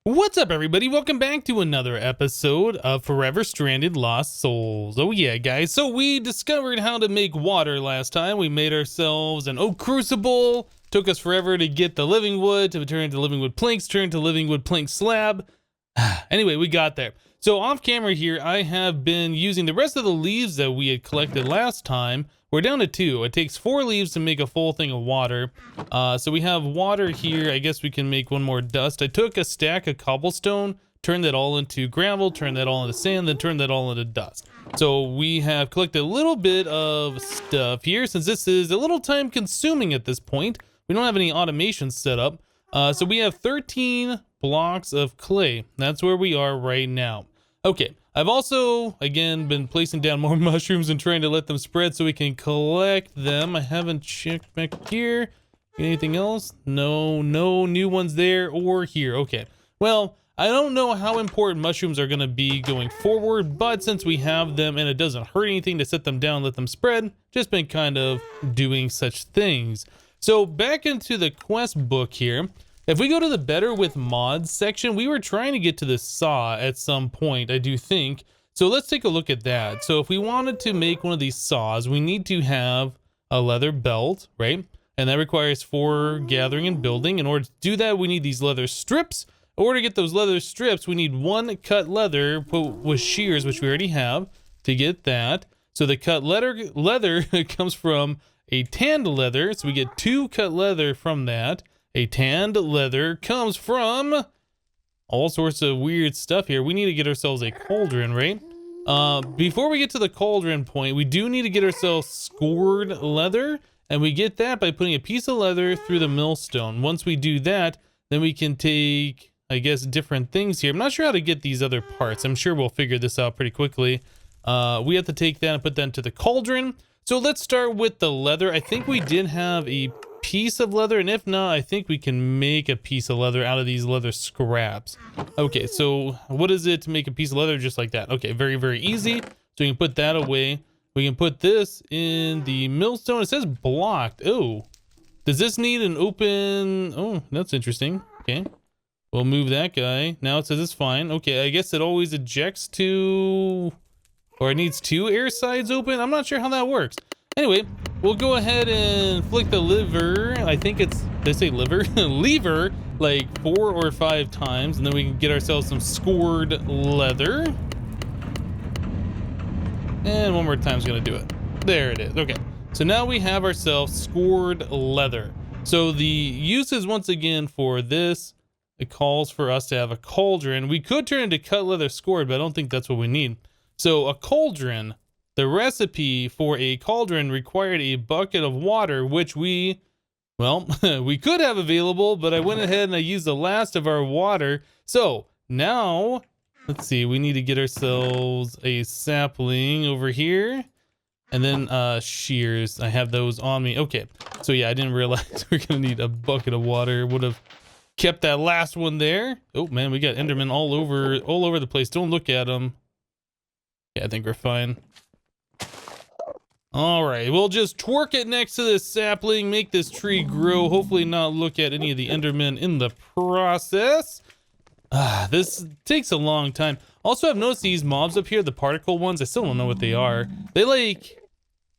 What's up, everybody? Welcome back to another episode of Forever Stranded Lost Souls. Oh yeah, guys, so we discovered how to make water last time. We made ourselves an oak crucible. Took us forever to get the living wood, to turn into living wood planks, turn to living wood plank slab. Anyway, we got there. So off camera here, I have been using the rest of the leaves that we had collected last time. We're down to 2. It takes 4 leaves to make a full thing of water. So we have water here. I guess we can make one more dust. I took a stack of cobblestone, turned that all into gravel, turned that all into sand, then turned that all into dust. So we have collected a little bit of stuff here. Since this is a little time consuming at this point, we don't have any automation set up. So we have 13 blocks of clay. That's where we are right now. Okay, I've also, again, been placing down more mushrooms and trying to let them spread so we can collect them. I haven't checked back here. Anything else? No new ones there or here. Okay, well, I don't know how important mushrooms are going to be going forward, but since we have them and it doesn't hurt anything to set them down, let them spread, just been kind of doing such things. So back into the quest book here. If we go to the better with mods section, we were trying to get to the saw at some point, I do think. So let's take a look at that. So if we wanted to make one of these saws, we need to have a leather belt, right? And that requires 4 gathering and building. In order to do that, we need these leather strips. In order to get those leather strips, we need 1 cut leather with shears, which we already have, to get that. So the cut leather comes from a tanned leather. So we get 2 cut leather from that. A tanned leather comes from all sorts of weird stuff here. We need to get ourselves a cauldron, right? Before we get to the cauldron point, we do need to get ourselves scored leather, and we get that by putting a piece of leather through the millstone. Once we do that, then we can take, I guess, different things here. I'm not sure how to get these other parts. I'm sure we'll figure this out pretty quickly. We have to take that and put that into the cauldron. So let's start with the leather. I think we did have a piece of leather, and if not, I think we can make a piece of leather out of these leather scraps. Okay, so what is it to make a piece of leather just like that? Okay, very easy. So we can put that away. We can put this in the millstone. It says blocked. Oh, does this need an open? Oh, that's interesting. Okay, we'll move that guy. Now it says it's fine. Okay, I guess it always ejects to, or it needs 2 air sides open. I'm not sure how that works. Anyway, we'll go ahead and flick the lever. I think it's, did I say liver? Lever, like 4 or 5 times, and then we can get ourselves some scored leather. And one more time is gonna do it. There it is. Okay, so now we have ourselves scored leather. So the uses once again for this, it calls for us to have a cauldron. We could turn into cut leather scored, but I don't think that's what we need. So a cauldron. The recipe for a cauldron required a bucket of water, which we, well, we could have available, but I went ahead and I used the last of our water. So now, let's see, we need to get ourselves a sapling over here, and then shears. I have those on me. Okay, so yeah, I didn't realize we're gonna need a bucket of water. Would have kept that last one there. Oh man, we got Enderman all over the place. Don't look at them. Yeah, I think we're fine. All right, we'll just twerk it next to this sapling, make this tree grow, hopefully not look at any of the Endermen in the process. This takes a long time. Also, I've noticed these mobs up here, the particle ones, I still don't know what they are. They like,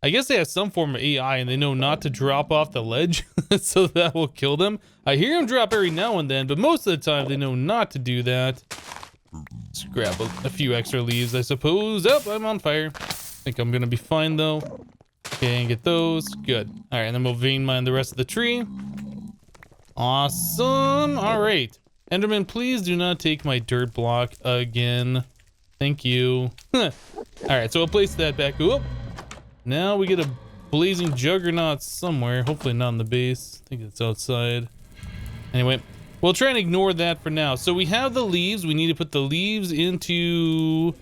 I guess they have some form of AI and they know not to drop off the ledge, so that will kill them. I hear them drop every now and then, but most of the time they know not to do that. Let's grab a few extra leaves, I suppose. Oh, I'm on fire. I think I'm gonna be fine though. Okay, and get those. Good. All right, and then we'll vein mine the rest of the tree. Awesome. All right, Enderman, please do not take my dirt block again. Thank you. All right, so we'll place that back. Oop. Now we get a blazing juggernaut somewhere. Hopefully not in the base. I think it's outside. Anyway, we'll try and ignore that for now. So we have the leaves. We need to put the leaves into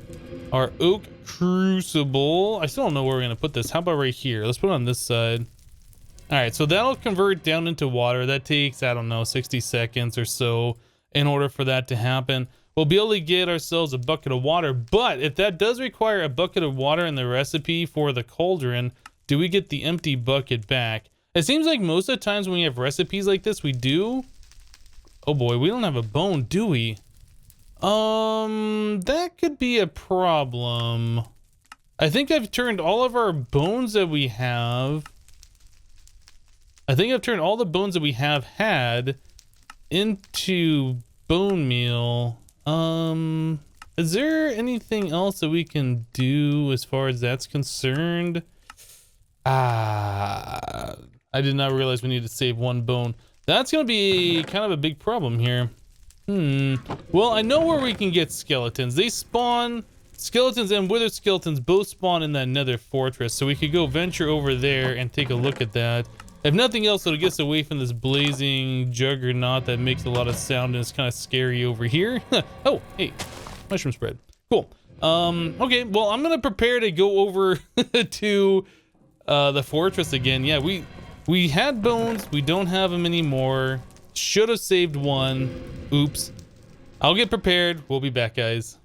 our oak crucible. I still don't know where we're gonna put this. How about right here? Let's put it on this side. All right, so that'll convert down into water. That takes, I don't know, 60 seconds or so in order for that to happen. We'll be able to get ourselves a bucket of water, but if that does require a bucket of water in the recipe for the cauldron, do we get the empty bucket back? It seems like most of the times when we have recipes like this, we do. Oh boy, we don't have a bone, do we? That could be a problem. I think I've turned all of our bones that we have. I think I've turned all the bones that we have had into bone meal. Is there anything else that we can do as far as that's concerned? I did not realize we need to save one bone. That's gonna be kind of a big problem here. Well, I know where we can get skeletons. They spawn, skeletons and withered skeletons both spawn in that Nether Fortress, so we could go venture over there and take a look at that. If nothing else, it'll get us away from this blazing juggernaut that makes a lot of sound and is kind of scary over here. Oh, hey, mushroom spread. Cool. Okay, well, I'm gonna prepare to go over to the fortress again. Yeah, we had bones, we don't have them anymore. Should have saved one. Oops. I'll get prepared. We'll be back, guys.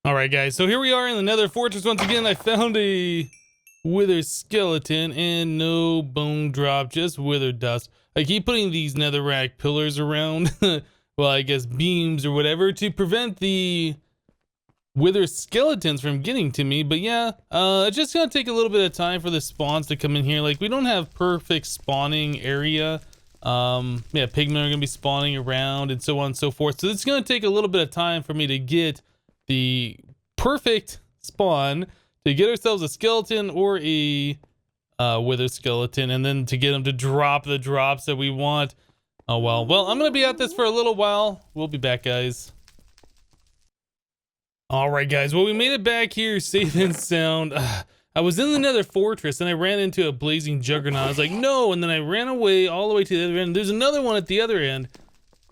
All right, guys, so here we are in the Nether Fortress once again. I found a withered skeleton and no bone drop, just withered dust. I keep putting these netherrack pillars around, well, I guess beams or whatever, to prevent the withered skeletons from getting to me. But yeah, it's just gonna take a little bit of time for the spawns to come in here. Like, we don't have perfect spawning area. Yeah, pigmen are gonna be spawning around and so on and so forth. So it's gonna take a little bit of time for me to get the perfect spawn, to get ourselves a skeleton or a wither skeleton, and then to get them to drop the drops that we want. Oh well. Well, I'm gonna be at this for a little while. We'll be back, guys. All right, guys. Well, we made it back here safe and sound. I was in the Nether Fortress and I ran into a blazing juggernaut. I was like, no, and then I ran away all the way to the other end. There's another one at the other end,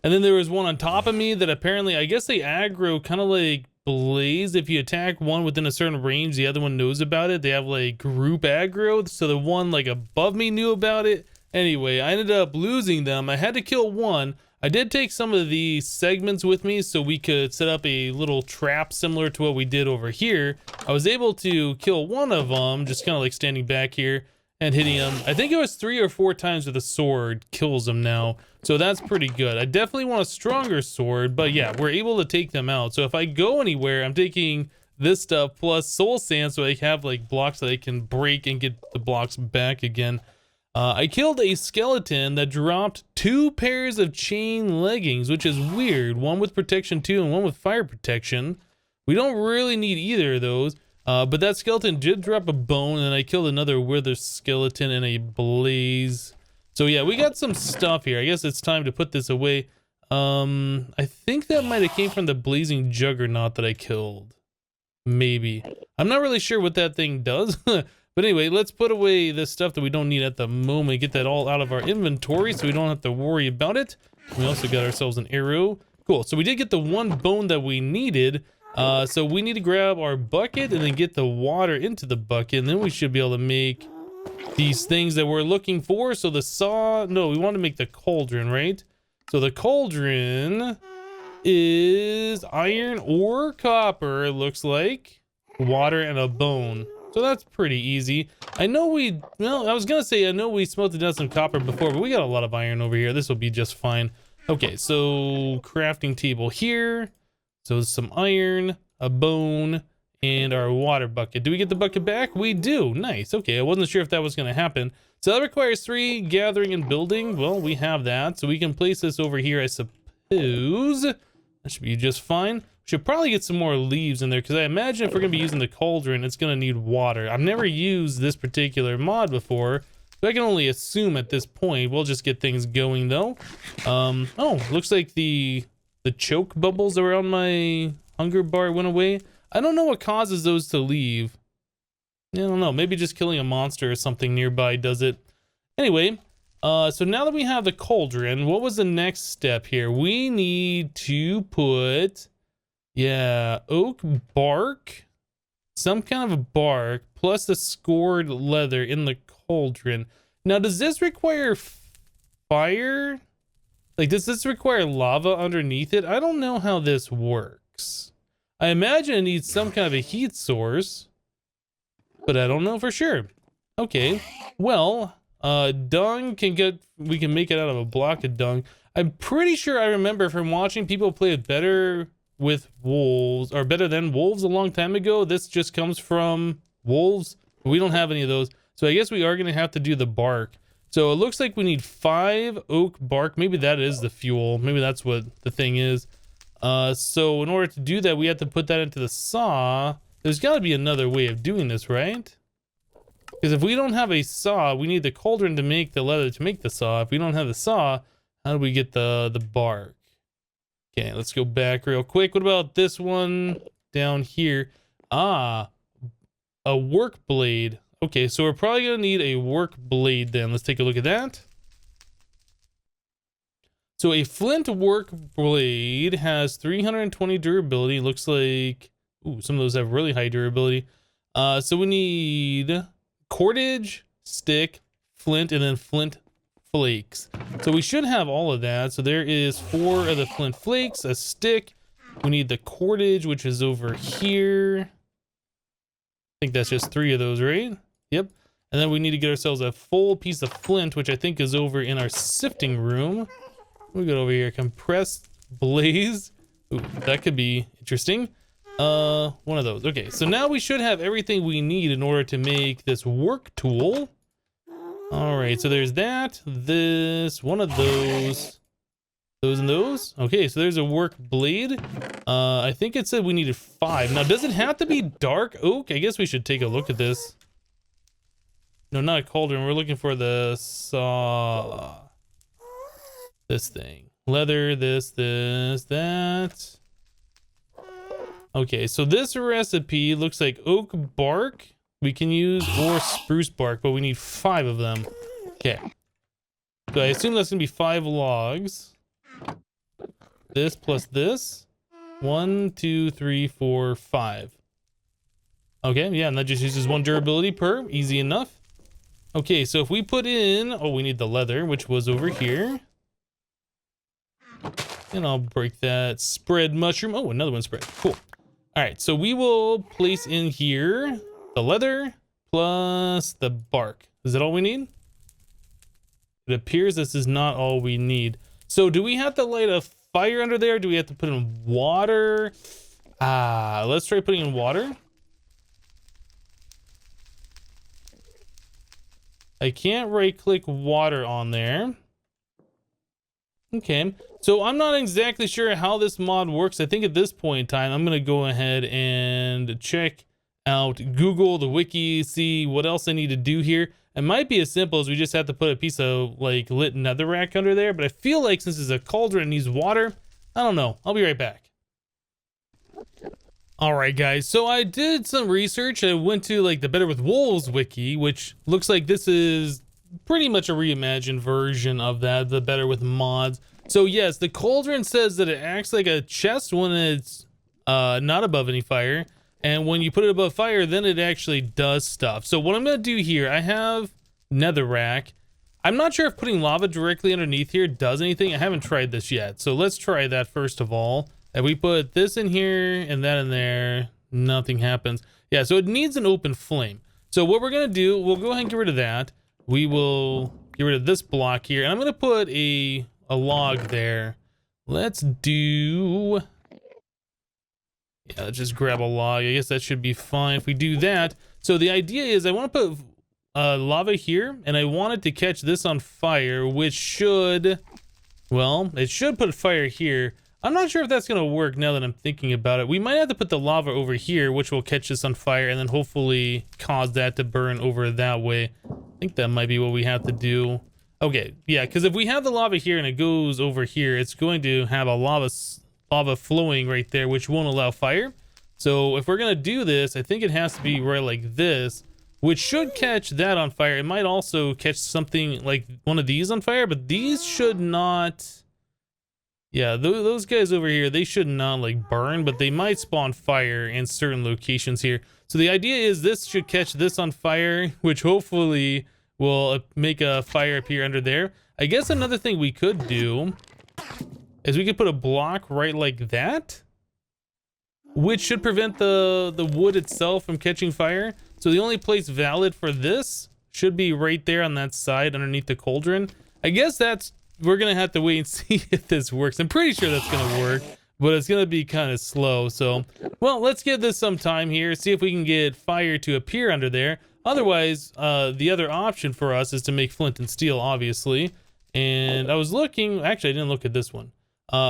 and then there was one on top of me that apparently, I guess they aggro kind of like Blaze. If you attack one within a certain range, the other one knows about it. They have like group aggro, so the one like above me knew about it. Anyway, I ended up losing them. I had to kill one. I did take some of the segments with me so we could set up a little trap similar to what we did over here. I was able to kill one of them, just kind of like standing back here and hitting him. I think it was 3 or 4 times with a sword kills him now. So that's pretty good. I definitely want a stronger sword, but yeah, we're able to take them out. So if I go anywhere, I'm taking this stuff plus soul sand so I have like blocks that I can break and get the blocks back again. I killed a skeleton that dropped 2 pairs of chain leggings, which is weird. One with protection 2 and one with fire protection. We don't really need either of those. But that skeleton did drop a bone, and I killed another wither skeleton in a blaze. So yeah, we got some stuff here. I guess it's time to put this away. I think that might have came from the blazing juggernaut that I killed. Maybe. I'm not really sure what that thing does. But anyway, let's put away this stuff that we don't need at the moment. Get that all out of our inventory so we don't have to worry about it. We also got ourselves an arrow. Cool. So we did get the one bone that we needed. So we need to grab our bucket and then get the water into the bucket. And then we should be able to make these things that we're looking for. So the saw... No, we want to make the cauldron, right? So the cauldron is iron or copper, it looks like. Water and a bone. So that's pretty easy. I know we, well, I was gonna say, I know we smelted down some copper before, but we got a lot of iron over here. This will be just fine. Okay, so crafting table here. So some iron, a bone, and our water bucket. Do we get the bucket back? We do. Nice. Okay, I wasn't sure if that was gonna happen. So that requires 3 gathering and building. Well, we have that. So we can place this over here, I suppose. That should be just fine. Should probably get some more leaves in there, because I imagine if we're going to be using the cauldron, it's going to need water. I've never used this particular mod before, so I can only assume at this point. We'll just get things going, though. Oh, looks like the choke bubbles around my hunger bar went away. I don't know what causes those to leave. I don't know. Maybe just killing a monster or something nearby does it. Anyway, so now that we have the cauldron, what was the next step here? We need to put... yeah, oak bark, some kind of a bark, plus the scored leather in the cauldron. Now, does this require fire? Like, does this require lava underneath it? I don't know how this works. I imagine it needs some kind of a heat source, but I don't know for sure. Okay, well, dung can get, we can make it out of a block of dung. I'm pretty sure I remember from watching people play it better with wolves, or better than wolves a long time ago. This just comes from wolves. We don't have any of those. So I guess we are going to have to do the bark. So it looks like we need 5 oak bark. Maybe that is the fuel. Maybe that's what the thing is. So in order to do that, we have to put that into the saw. There's got to be another way of doing this, right? Because if we don't have a saw, we need the cauldron to make the leather to make the saw. If we don't have the saw, how do we get the bark? Okay, let's go back real quick. What about this one down here? Ah, a work blade. Okay, so we're probably gonna need a work blade then. Let's take a look at that. So a flint work blade has 320 durability. Looks like, ooh, some of those have really high durability. So we need cordage, stick, flint, and then flint flakes. So we should have all of that. So there is 4 of the flint flakes, a stick. We need the cordage, which is over here. I think that's just 3 of those, right? Yep. And then we need to get ourselves a full piece of flint, which I think is over in our sifting room. We go over here, compressed blaze. Ooh, that could be interesting. One of those. Okay, so now we should have everything we need in order to make this work tool. All right, so there's that, this, one of those and those. Okay, so there's a work blade. I think it said we needed 5. Now, does it have to be dark oak? I guess we should take a look at this. No, not a cauldron. We're looking for the saw. This thing. Leather, this, that. Okay, so this recipe looks like oak bark we can use or spruce bark, but we need 5 of them. Okay. So I assume that's gonna be 5 logs. This plus this. 1, 2, 3, 4, 5. Okay, yeah, and that just uses 1 durability per. Easy enough. Okay, so if we put in, oh, we need the leather, which was over here. And I'll break that spread mushroom. Oh, another one spread. Cool. All right, so we will place in here the leather plus the bark. Is that all we need? It appears this is not all we need. So do we have to light a fire under there? Do we have to put in water? Let's try putting in water. I can't right click water on there. Okay, so I'm not exactly sure how this mod works. I think at this point in time, I'm gonna go ahead and check out Google, the wiki, see what else I need to do here. It might be as simple as we just have to put a piece of like lit netherrack under there, but I feel like since it's a cauldron and needs water, I don't know. I'll be right back. All right, guys, so I did some research. I went to like the Better with Wolves wiki, which looks like this is pretty much a reimagined version of that, the Better with mods. So yes, the cauldron says that it acts like a chest when it's not above any fire, and when you put it above fire, then it actually does stuff. So what I'm gonna do here, I have netherrack. I'm not sure if putting lava directly underneath here does anything. I haven't tried this yet, so let's try that first of all. And we put this in here and that in there, nothing happens. Yeah, so it needs an open flame. So what we're gonna do, we'll go ahead and get rid of that. We will get rid of this block here, and I'm gonna put a log there. Let's do, yeah, let's just grab a log. I guess that should be fine if we do that. So the idea is I want to put lava here, and I want it to catch this on fire, which should, well, it should put fire here. I'm not sure if that's gonna work now that I'm thinking about it. We might have to put the lava over here, which will catch this on fire, and then hopefully cause that to burn over that way. I think that might be what we have to do. Okay, yeah, because if we have the lava here and it goes over here, it's going to have a lava flowing right there, which won't allow fire. So if we're gonna do this, I think it has to be right like this, which should catch that on fire. It might also catch something like one of these on fire, but these should not. Yeah, those guys over here, they should not like burn, but they might spawn fire in certain locations here. So the idea is this should catch this on fire, which hopefully will make a fire appear under there. I guess another thing we could do is we could put a block right like that, which should prevent the wood itself from catching fire. So the only place valid for this should be right there on that side underneath the cauldron. I guess that's we're gonna have to wait and see if this works. I'm pretty sure that's gonna work, but it's gonna be kind of slow. So, well, let's give this some time here, see if we can get fire to appear under there. Otherwise, the other option for us is to make flint and steel, obviously. And I was looking, actually I didn't look at this one.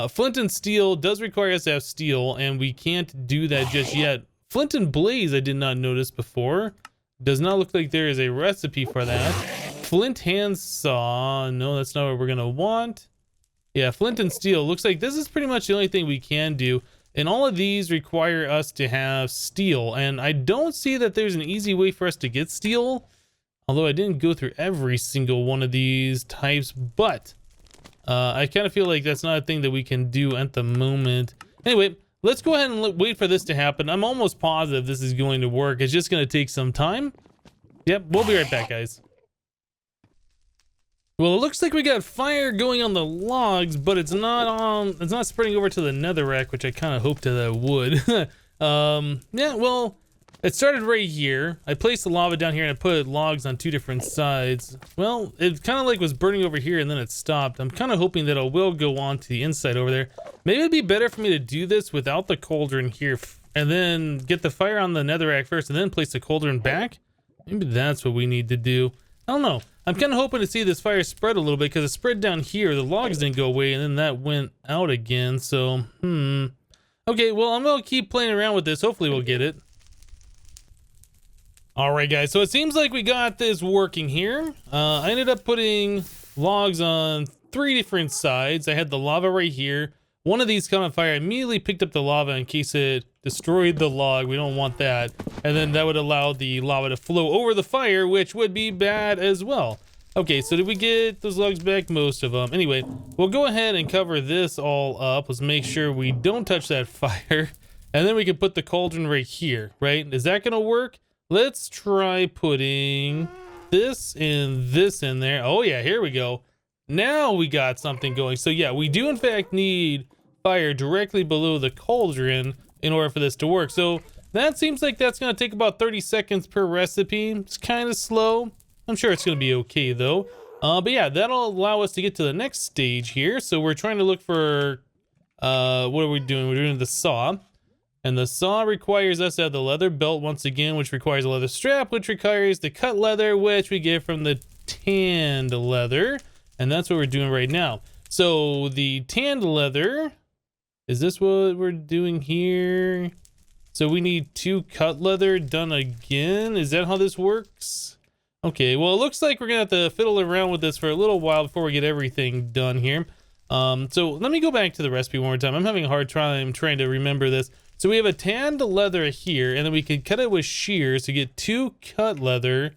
Flint and steel does require us to have steel, and we can't do that just yet. Flint and blaze I did not notice before. Does not look like there is a recipe for that. Flint hand saw, no, that's not what we're gonna want. Yeah, flint and steel, looks like this is pretty much the only thing we can do. And all of these require us to have steel, and I don't see that there's an easy way for us to get steel. Although I didn't go through every single one of these types, but I kind of feel like that's not a thing that we can do at the moment. Anyway, let's go ahead and wait for this to happen. I'm almost positive this is going to work. It's just going to take some time. Yep, we'll be right back, guys. Well, it looks like we got fire going on the logs, but it's not spreading over to the netherrack, which I kind of hoped that it would. Yeah, well, it started right here. I placed the lava down here and I put logs on 2 different sides. Well, it kind of like was burning over here and then it stopped. I'm kind of hoping that it will go on to the inside over there. Maybe it'd be better for me to do this without the cauldron here and then get the fire on the netherrack first and then place the cauldron back. Maybe that's what we need to do. I don't know. I'm kind of hoping to see this fire spread a little bit because it spread down here. The logs didn't go away and then that went out again. So, Okay, well, I'm going to keep playing around with this. Hopefully we'll get it. Alright guys, so it seems like we got this working here. I ended up putting logs on 3 different sides. I had the lava right here. One of these caught on fire. I immediately picked up the lava in case it destroyed the log. We don't want that. And then that would allow the lava to flow over the fire, which would be bad as well. Okay, so did we get those logs back? Most of them. Anyway, we'll go ahead and cover this all up. Let's make sure we don't touch that fire. And then we can put the cauldron right here, right? Is that gonna work? Let's try putting this and this in there. Oh yeah, here we go. Now we got something going. So yeah, we do in fact need fire directly below the cauldron in order for this to work. So that seems like that's gonna take about 30 seconds per recipe. It's kind of slow. I'm sure it's gonna be okay though. But yeah, that'll allow us to get to the next stage here. So we're trying to look for, what are we doing? We're doing the saw. And the saw requires us to have the leather belt once again, which requires a leather strap, which requires the cut leather, which we get from the tanned leather. And that's what we're doing right now. So the tanned leather, is this what we're doing here? So we need 2 cut leather done again. Is that how this works? Okay, well, it looks like we're gonna have to fiddle around with this for a little while before we get everything done here. So let me go back to the recipe one more time. I'm having a hard time trying to remember this. So we have a tanned leather here, and then we can cut it with shears to get 2 cut leather.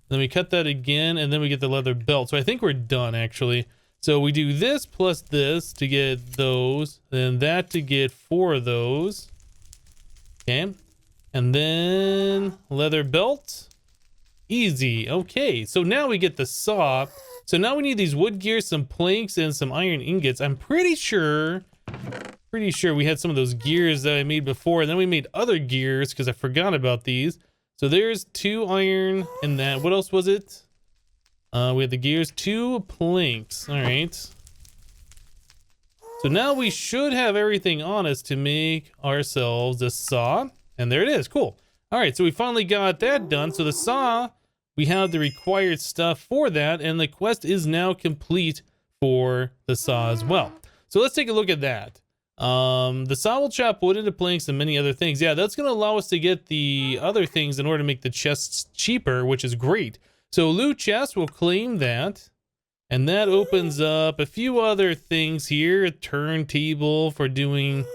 Then we cut that again, and then we get the leather belt. So I think we're done, actually. So we do this plus this to get those, then that to get 4 of those. Okay. And then leather belt. Easy. Okay, so now we get the saw. So now we need these wood gears, some planks, and some iron ingots. I'm pretty sure we had some of those gears that I made before, and then we made other gears because I forgot about these. So there's 2 iron and that. What else was it? We had the gears, 2 planks. All right. So now we should have everything on us to make ourselves a saw. And there it is. Cool. All right, so we finally got that done. So the saw, we have the required stuff for that, and the quest is now complete for the saw as well. So let's take a look at that. The saw will chop wood into planks and many other things. Yeah, that's going to allow us to get the other things in order to make the chests cheaper, which is great. So loot chest, we'll claim that. And that opens up a few other things here. A turntable for doing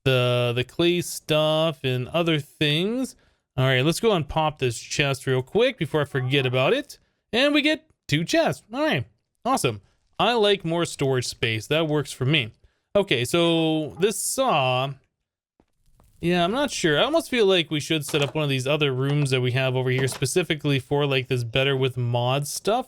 the clay stuff and other things. All right, let's go and pop this chest real quick before I forget about it. And we get 2 chests. All right, awesome. I like more storage space. That works for me. Okay, so this saw, yeah, I'm not sure. I almost feel like we should set up one of these other rooms that we have over here specifically for like this better with mods stuff.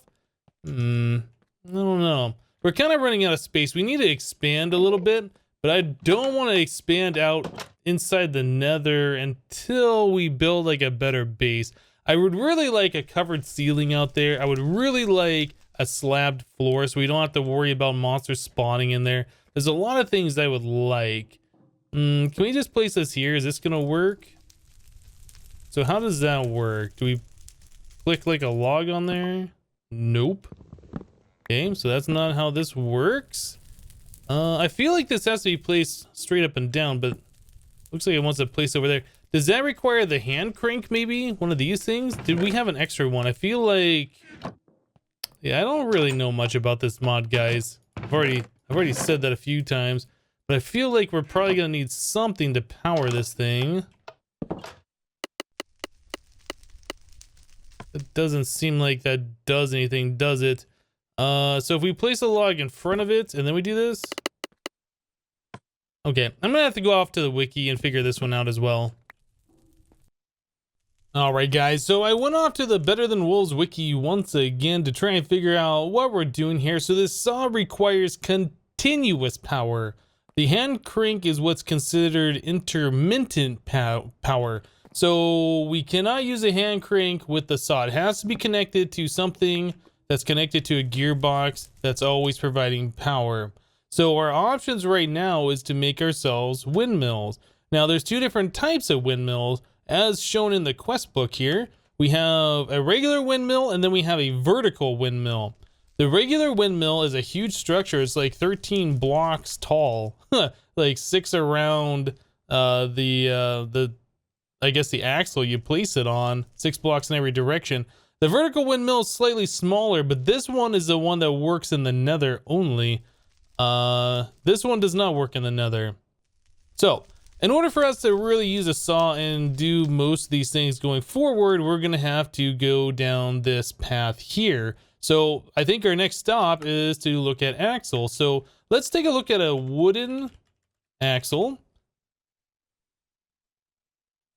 I don't know. We're kind of running out of space. We need to expand a little bit, but I don't want to expand out inside the nether until we build like a better base. I would really like a covered ceiling out there. I would really like a slabbed floor so we don't have to worry about monsters spawning in there. There's a lot of things I would like. Can we just place this here? Is this gonna work? So how does that work? Do we click like a log on there? Nope. Okay, so that's not how this works. I feel like this has to be placed straight up and down, but looks like it wants to place over there. Does that require the hand crank maybe? One of these things? Did we have an extra one? I feel like... Yeah, I don't really know much about this mod, guys. I've already said that a few times, but I feel like we're probably gonna need something to power this thing. It doesn't seem like that does anything, does it? So if we place a log in front of it and then we do this. Okay, I'm gonna have to go off to the wiki and figure this one out as well. Alright guys, so I went off to the Better Than Wolves wiki once again to try and figure out what we're doing here. So this saw requires continuous power. The hand crank is what's considered intermittent power. So we cannot use a hand crank with the saw. It has to be connected to something that's connected to a gearbox that's always providing power. So our options right now is to make ourselves windmills. Now there's two different types of windmills as shown in the quest book here. We have a regular windmill and then we have a vertical windmill. The regular windmill is a huge structure. It's like 13 blocks tall, like 6 around I guess the axle you place it on, 6 blocks in every direction. The vertical windmill is slightly smaller, but this one is the one that works in the nether only. This one does not work in the nether. So, in order for us to really use a saw and do most of these things going forward, we're gonna have to go down this path here. So, I think our next stop is to look at axle. So, let's take a look at a wooden axle.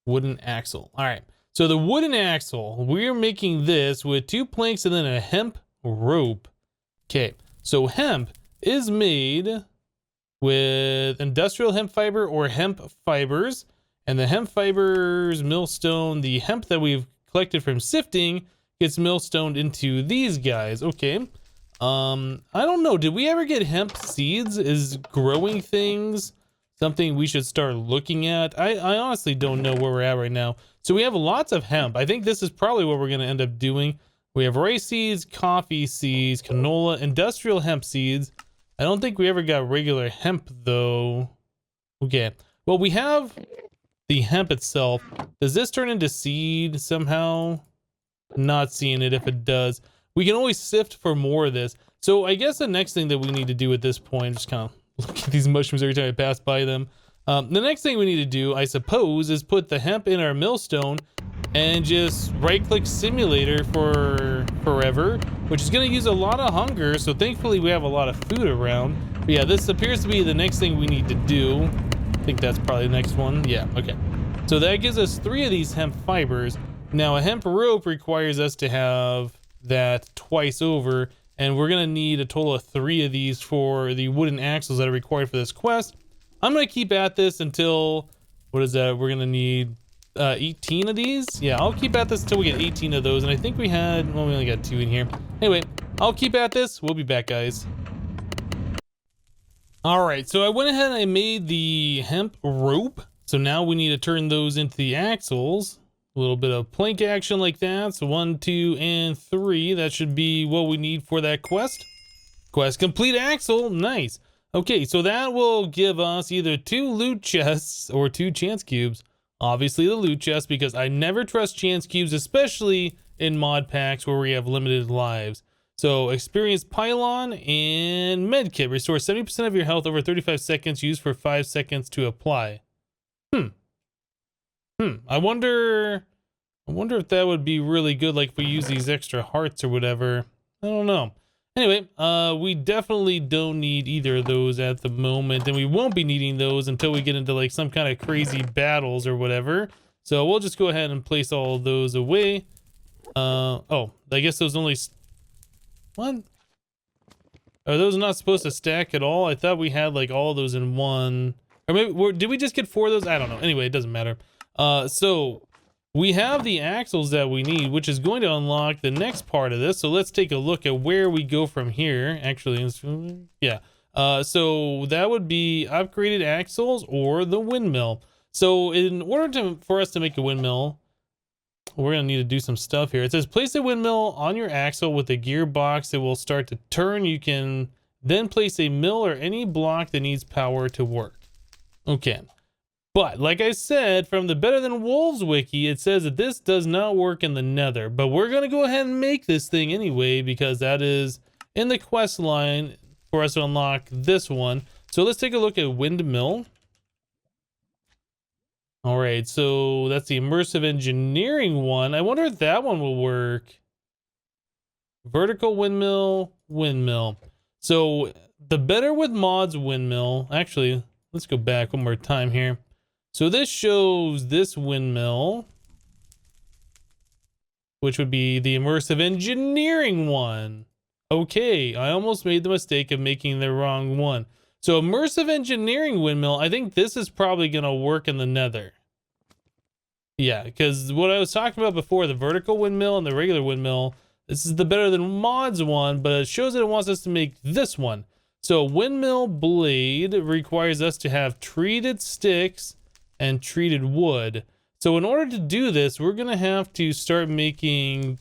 Wooden axle. All right. So the wooden axle, we're making this with 2 planks and then a hemp rope. Okay. So hemp is made with industrial hemp fiber or hemp fibers, and the hemp fibers millstone, the hemp that we've collected from sifting gets millstoned into these guys. Okay. I don't know. Did we ever get hemp seeds? Is growing things something we should start looking at? I honestly don't know where we're at right now. So we have lots of hemp. I think this is probably what we're going to end up doing. We have rice seeds, coffee seeds, canola, industrial hemp seeds. I don't think we ever got regular hemp though. Okay. Well, we have the hemp itself. Does this turn into seed somehow? Not seeing it if it does. We can always sift for more of this. So I guess the next thing that we need to do at this point, just kind of look at these mushrooms every time I pass by them. The next thing we need to do, I suppose, is put the hemp in our millstone and just right-click simulator for forever, which is going to use a lot of hunger, so thankfully we have a lot of food around. But yeah, this appears to be the next thing we need to do. I think that's probably the next one. Yeah, okay. So that gives us 3 of these hemp fibers. Now, a hemp rope requires us to have that twice over, and we're going to need a total of 3 of these for the wooden axles that are required for this quest. I'm going to keep at this until, what is that? We're going to need 18 of these. Yeah, I'll keep at this until we get 18 of those. And I think we had, well, we only got 2 in here. Anyway, I'll keep at this. We'll be back, guys. All right, so I went ahead and I made the hemp rope. So now we need to turn those into the axles. A little bit of plank action like that. So 1, 2, and 3. That should be what we need for that quest. Quest complete axle. Nice. Okay, so that will give us either 2 loot chests or 2 chance cubes. Obviously the loot chest, because I never trust chance cubes, especially in mod packs where we have limited lives. So experience pylon and medkit. Restore 70% of your health over 35 seconds. Use for 5 seconds to apply. I wonder if that would be really good, like if we use these extra hearts or whatever. I don't know. Anyway, we definitely don't need either of those at the moment, and we won't be needing those until we get into like some kind of crazy battles or whatever. So we'll just go ahead and place all of those away. Oh, I guess those only... What? Are those not supposed to stack at all? I thought we had like all those in one. Or maybe, did we just get 4 of those? I don't know. Anyway, it doesn't matter. So we have the axles that we need, which is going to unlock the next part of this. So let's take a look at where we go from here. Actually, yeah. So that would be upgraded axles or the windmill. So in order for us to make a windmill, we're going to need to do some stuff here. It says place a windmill on your axle with a gearbox that will start to turn. You can then place a mill or any block that needs power to work. Okay. But like I said, from the Better Than Wolves wiki, it says that this does not work in the Nether. But we're going to go ahead and make this thing anyway, because that is in the quest line for us to unlock this one. So let's take a look at Windmill. All right, so that's the immersive engineering one. I wonder if that one will work. Vertical windmill, windmill. So the Better with Mods windmill. Actually, let's go back one more time here. So this shows this windmill, which would be the immersive engineering one. Okay, I almost made the mistake of making the wrong one. So immersive engineering windmill, I think this is probably going to work in the Nether. Yeah, because what I was talking about before, the vertical windmill and the regular windmill, this is the Better Than Mods one, but it shows that it wants us to make this one. So Windmill Blade requires us to have treated sticks and treated wood. So in order to do this, we're going to have to start making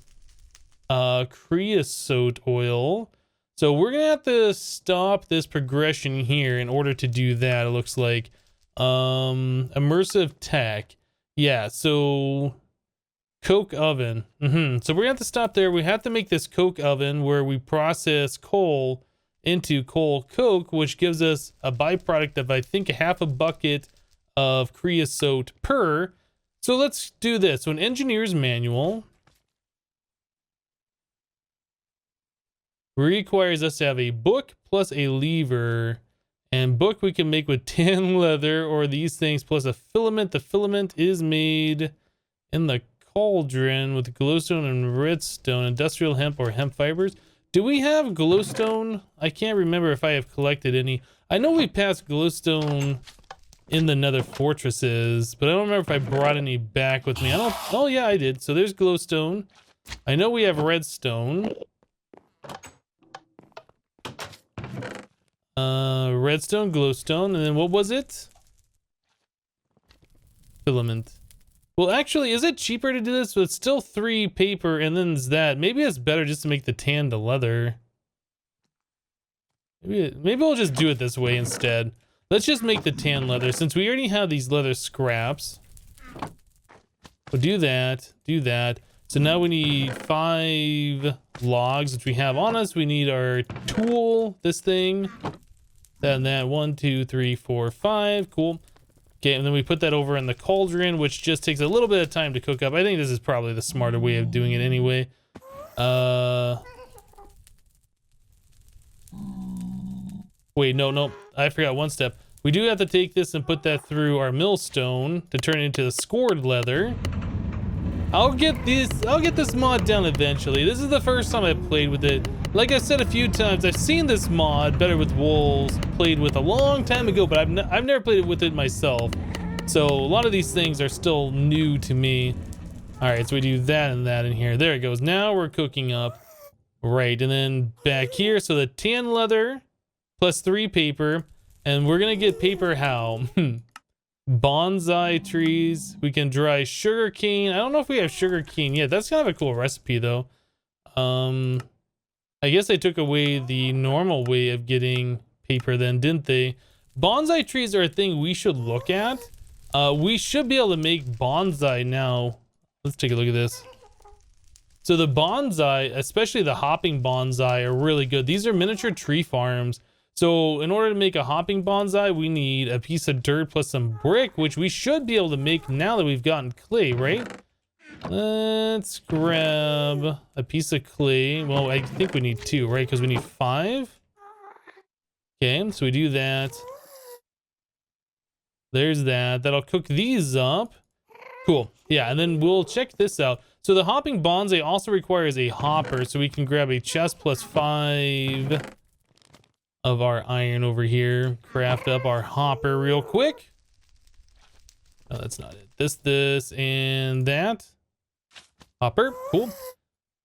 creosote oil. So we're gonna have to stop this progression here in order to do that. It looks like immersive tech. Yeah, so coke oven. So we're gonna have to stop there. We have to make this coke oven where we process coal into coal coke, which gives us a byproduct of I think half a bucket of creosote per. So let's do this. So an engineer's manual requires us to have a book plus a lever, and book we can make with tan leather or these things plus a filament. The filament is made in the cauldron with glowstone and redstone, industrial hemp or hemp fibers. Do we have glowstone? I can't remember if I have collected any. I know we passed glowstone in the Nether Fortresses, but I don't remember if I brought any back with me. Oh yeah, I did. So there's glowstone. I know we have redstone. Redstone, glowstone, and then what was it? Filament. Well, actually, is it cheaper to do this? But it's still 3 paper, and then it's that. Maybe it's better just to make the tan to leather. Maybe we'll just do it this way instead. Let's just make the tan leather, since we already have these leather scraps. We'll do that, do that. So now we need 5 logs, which we have on us. We need our tool, this thing. Then that 1, 2, 3, 4, 5. Cool. Okay, and then we put that over in the cauldron, which just takes a little bit of time to cook up. I think this is probably the smarter way of doing it anyway. Wait, no. I forgot one step. We do have to take this and put that through our millstone to turn it into the scored leather. I'll get this mod down eventually. This is the first time I've played with it. Like I said a few times, I've seen this mod, Better with Wolves, played with a long time ago, but I've never played with it myself. So a lot of these things are still new to me. All right, so we do that and that in here. There it goes. Now we're cooking up. Right, and then back here, so the tan leather plus 3 paper, and we're gonna get paper how? Bonsai trees. We can dry sugar cane. I don't know if we have sugar cane yet. That's kind of a cool recipe though. I guess they took away the normal way of getting paper then, didn't they? Bonsai trees are a thing we should look at. We should be able to make bonsai now. Let's take a look at this. So the bonsai, especially the hopping bonsai, are really good. These are miniature tree farms. So in order to make a hopping bonsai, we need a piece of dirt plus some brick, which we should be able to make now that we've gotten clay, right? Let's grab a piece of clay. Well, I think we need 2, right? Because we need 5. Okay, so we do that. There's that. That'll cook these up. Cool. Yeah, and then we'll check this out. So the hopping bonsai also requires a hopper, so we can grab a chest plus 5 of our iron over here. Craft up our hopper real quick. Oh, that's not it. This, and that. Hopper, cool.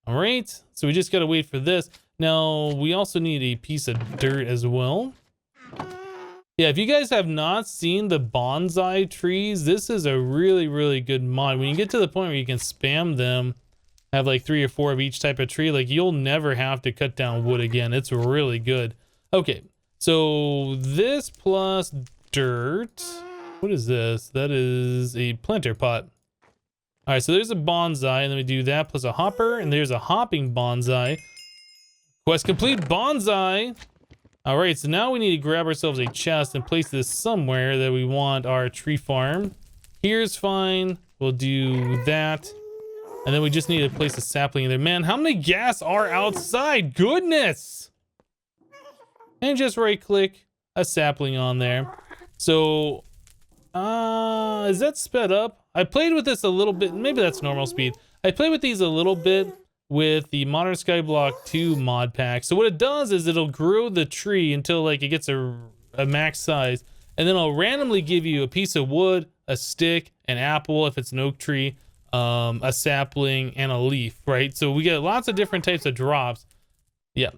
All right, so we just gotta wait for this. Now, we also need a piece of dirt as well. Yeah, if you guys have not seen the Bonsai Trees, this is a really, really good mod. When you get to the point where you can spam them, have like 3 or 4 of each type of tree, like you'll never have to cut down wood again. It's really good. Okay, so this plus dirt. What is this? That is a planter pot. All right, so there's a bonsai, and then we do that plus a hopper, and there's a hopping bonsai. Quest complete, bonsai. All right, so now we need to grab ourselves a chest and place this somewhere that we want our tree farm. Here's fine. We'll do that. And then we just need to place a sapling in there. Man, how many gas are outside? Goodness! And just right click a sapling on there. So, is that sped up? I played with this a little bit. Maybe that's normal speed. I played with these a little bit with the Modern Skyblock 2 mod pack. So what it does is it'll grow the tree until like it gets a max size, and then it'll randomly give you a piece of wood, a stick, an apple if it's an oak tree, a sapling, and a leaf, right? So we get lots of different types of drops. Yeah.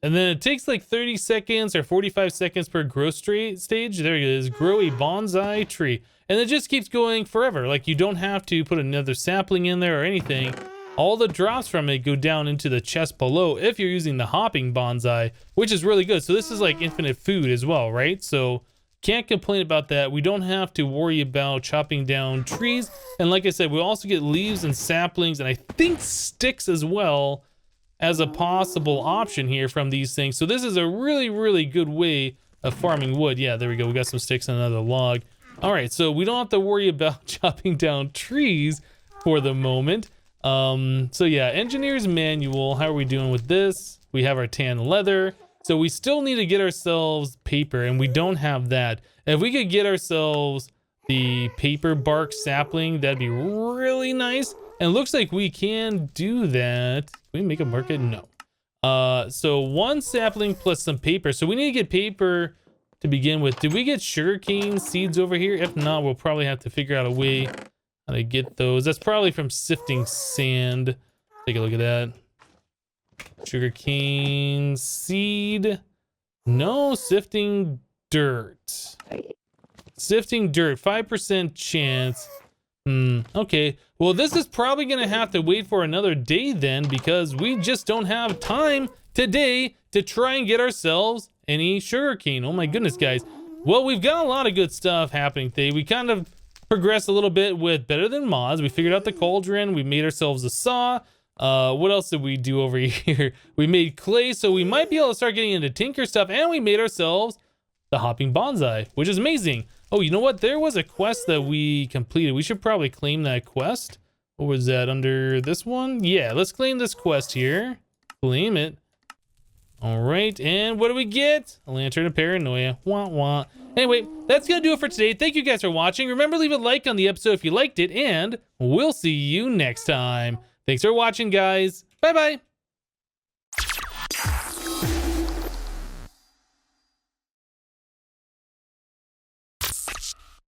And then it takes like 30 seconds or 45 seconds per growth stage. There it is, grow a bonsai tree. And it just keeps going forever. Like you don't have to put another sapling in there or anything. All the drops from it go down into the chest below if you're using the hopping bonsai, which is really good. So this is like infinite food as well, right? So can't complain about that. We don't have to worry about chopping down trees. And like I said, we also get leaves and saplings and I think sticks as well as a possible option here from these things. So this is a really, really good way of farming wood. Yeah, there we go. We got some sticks and another log. All right, so we don't have to worry about chopping down trees for the moment. So yeah, engineer's manual. How are we doing with this? We have our tan leather. So we still need to get ourselves paper and we don't have that. If we could get ourselves the paper bark sapling, that'd be really nice. And it looks like we can do that. Can we make a market? No. So 1 sapling plus some paper. So we need to get paper to begin with. Did we get sugarcane seeds over here? If not, we'll probably have to figure out a way how to get those. That's probably from sifting sand. Take a look at that. Sugarcane seed. No, sifting dirt. Sifting dirt, 5% chance. Okay. Well, this is probably going to have to wait for another day then because we just don't have time today to try and get ourselves any sugarcane. Oh my goodness, guys. Well, we've got a lot of good stuff happening today. We kind of progressed a little bit with better than mods. We figured out the cauldron. We made ourselves a saw. What else did we do over here? We made clay, so we might be able to start getting into tinker stuff, and we made ourselves the hopping bonsai, which is amazing. Oh, you know what? There was a quest that we completed. We should probably claim that quest. What was that under this one? Yeah, let's claim this quest here. Claim it. All right, and what do we get? A lantern of paranoia. Wah wah. Anyway, that's gonna do it for today. Thank you guys for watching. Remember, leave a like on the episode if you liked it, and we'll see you next time. Thanks for watching, guys. Bye bye.